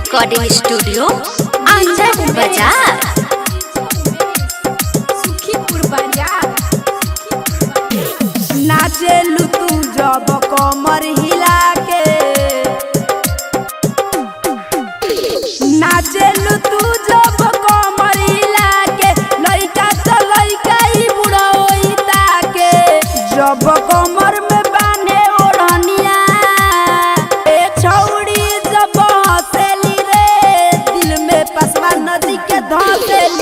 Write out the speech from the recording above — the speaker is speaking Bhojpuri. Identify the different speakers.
Speaker 1: रिकॉर्डिंग स्टूडियो आनंद बाजार
Speaker 2: सुखीपुर बाजार। नाचेलू तू जब कमर हिला के, नाचेलू तू जब कमर हिला के, लइका तो लइका ही बुढ़ा होई ताके, जब कमर में बाने ओढ़निया ए छौड़ी जब हंसेली रे, दिल में पसवा नदी के धंसेली